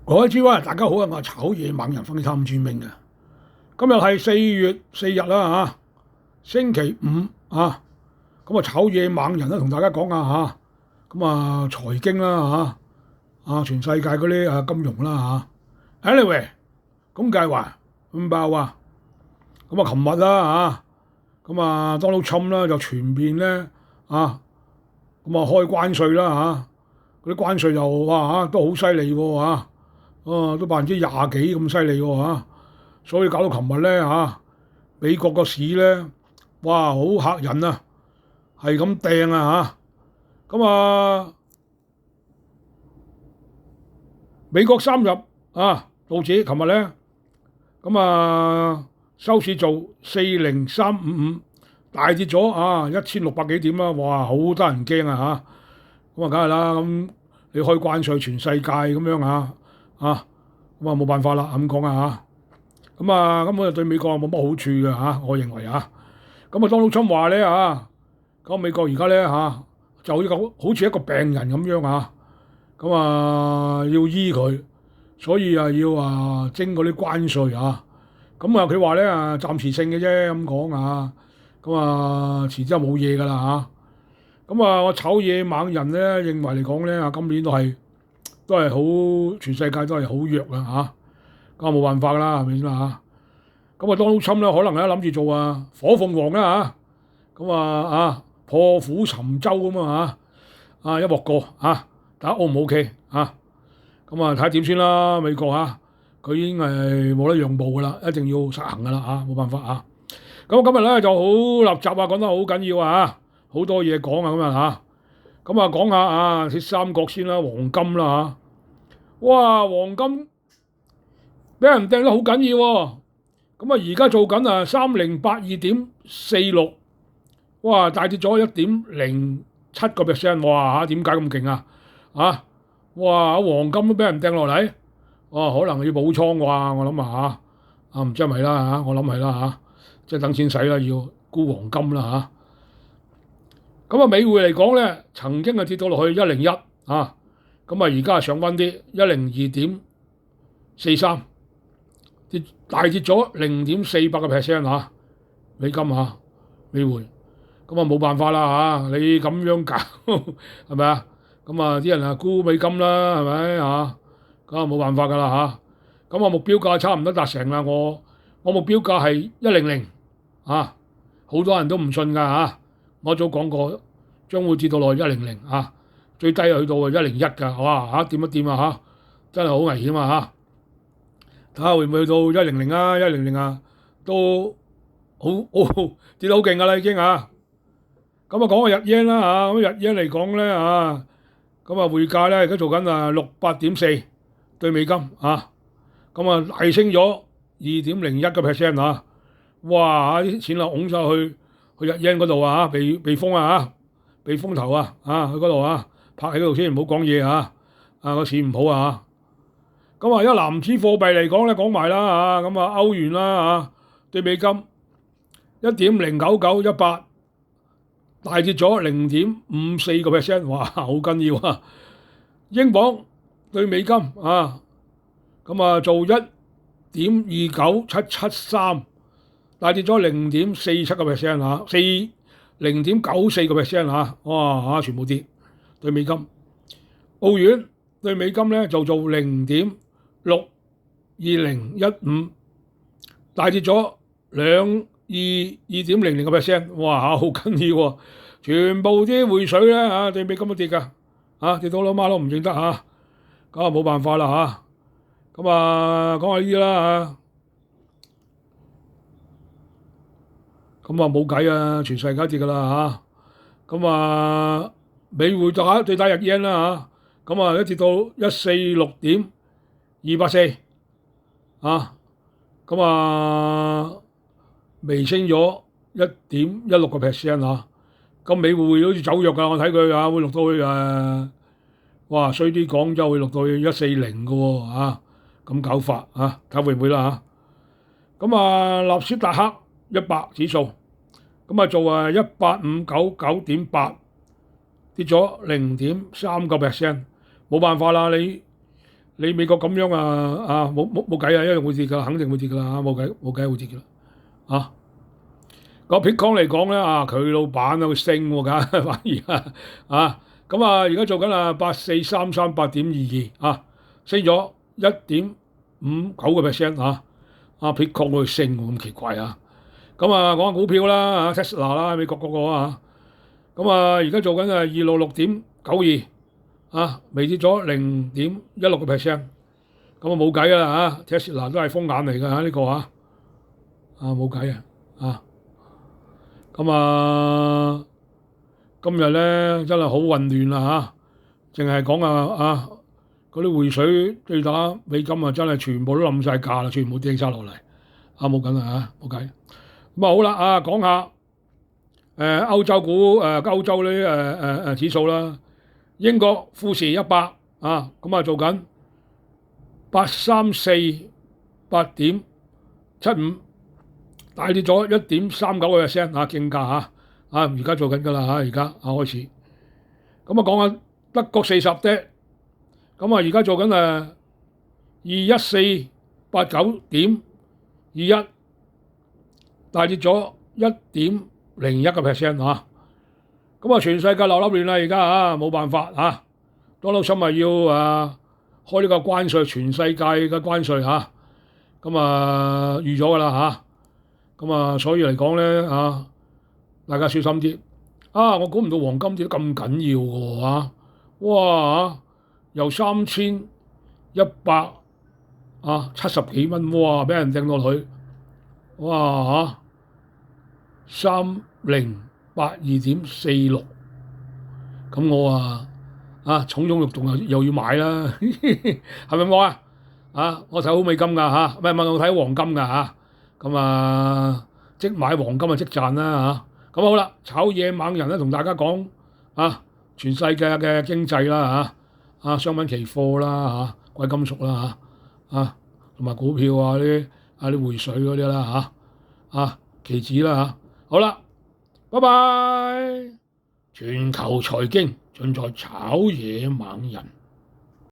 各位諸位，大家好啊！我係炒嘢猛人分析探專明啊！今日係4月4日啦嚇，星期五啊！咁啊，炒嘢猛人咧同大家講下嚇，咁啊財經啦嚇，全世界嗰啲金融啦嚇。Anyway，咁計話咁爆啊！咁啊，琴日啦嚇，咁啊 Donald Trump 啦就全面咧啊，咁啊開關稅啦嚇，嗰啲關稅又哇嚇都好犀利喎嚇。都20%幾咁犀利喎嚇，所以搞到琴日咧嚇，美國個市咧，哇好嚇人啊，係咁掟啊嚇，咁啊美國3日道指琴日咧，咁啊收市做40355，大跌咗1600幾點啦，哇好得人驚啊嚇，咁啊梗係啦，咁你開關稅全世界咁樣咁啊冇辦法啦，咁講咁啊根本就對美國冇乜好處嘅我認為咁啊Donald Trump話咧咁美國而家咧就好似一個病人咁樣咁要醫佢，所以要徵嗰啲關稅咁佢話咧暫時性嘅啫咁講咁遲之後冇嘢㗎啦咁我炒嘢猛人咧認為嚟講咧今年都係好，全世界都係好弱咁冇辦法㗎啦，係咪先咁Donald Trump咧可能咧諗住做火鳳凰啦咁破釜沉舟咁一鑊過睇下 O 唔 OK 咁睇下點先啦，美國佢已經係冇得讓步㗎啦，一定要實行㗎啦冇辦法咁今日咧就好立雜講得好緊要好多嘢講咁講下鐵三角先啦，黃金啦哇黃金俾人掟得好緊要喎，咁而家做緊3082.46，哇大跌咗1.07%，哇點解咁勁哇黃金都俾人掟落嚟，可能要補倉啩，我諗唔知係咪啦我諗係啦即係等錢使啦，要沽黃金啦咁美匯嚟講咧，曾經跌到落去101咁而家上返啲102.43，大跌咗0.48%美金美匯，咁冇辦法啦你咁樣搞係咪咁啲人沽美金啦係咪咁冇辦法㗎啦咁目標價差唔多達成啦，我目標價係100好多人都唔信㗎我早講過將會跌到落去100最低去到101㗎，哇掂一掂真係好危險睇下會唔會去到100都好跌得好勁㗎啦已經咁講下日元啦咁日元嚟講咧咁匯價咧而家做緊68.4對美金大升咗2.01%哇啲錢拱晒去日元嗰度避風避風頭去嗰度拍喺嗰度先，唔好講嘢個市唔好咁一籃子貨幣嚟講咧講埋啦咁歐元啦對美金1.09918，大跌咗0.54%，哇好緊要英鎊對美金做1.29773，大跌咗0.47%0.94%哇全部跌對美金。澳元對美金咧就做0.62015，大跌咗2.00%，哇好緊要全部啲匯水咧對美金都跌㗎跌到老媽都唔認得咁冇辦法啦咁講下呢啲啦咁冇計全世界跌㗎啦咁美匯對打日元啦一跌到146.284微升咗1.16%咁美匯好似走弱㗎，我睇佢會落到去哇衰啲講就會落到去140㗎喎咁搞法睇下會唔會啦咁納斯達克100指數做18599.8，跌咗0.39%，冇辦法啦，你你美國咁樣冇計啊，一樣會跌㗎，肯定會跌㗎啦，冇計會跌㗎啦，啊！個 Bitcoin 嚟講咧佢老闆會升喎，梗反而咁而家做緊8433.22升咗1.59%Bitcoin 會升喎，咁奇怪啊！咁講下股票啦Tesla 啦，美國嗰個咁而家做緊266.92微跌咗0.16%，咁冇計啦Tesla 都係風眼嚟㗎呢個冇計咁今日咧真係好混亂啦淨係講嗰啲匯水對打美金真係全部都冧晒價啦，全部跌晒落嚟冇緊啦冇計。咁好啦講下歐洲股歐洲啲指數啦，英國富時100咁做緊834.75，大跌咗1.39%競價而家做緊㗎啦而家開始。咁講下德國40的，咁而家做緊21489.21，大跌咗1.01%咁全世界流笠亂啦而家冇辦法特朗普咪要開呢個關稅，全世界嘅關稅咁預咗㗎啦咁所以嚟講咧大家小心啲我估唔到黃金跌得咁緊要㗎喎哇由3170幾蚊俾人掟落去3082.46，咁我重中欲動又要買啦，係咪我我睇好美金㗎唔係我睇黃金㗎咁即買黃金即賺啦咁好啦，炒野猛人咧同大家講全世界嘅經濟啦商品期貨啦貴金屬啦同埋股票啲匯水嗰啲啦期指啦好啦，拜拜！全球財經盡在炒野猛人。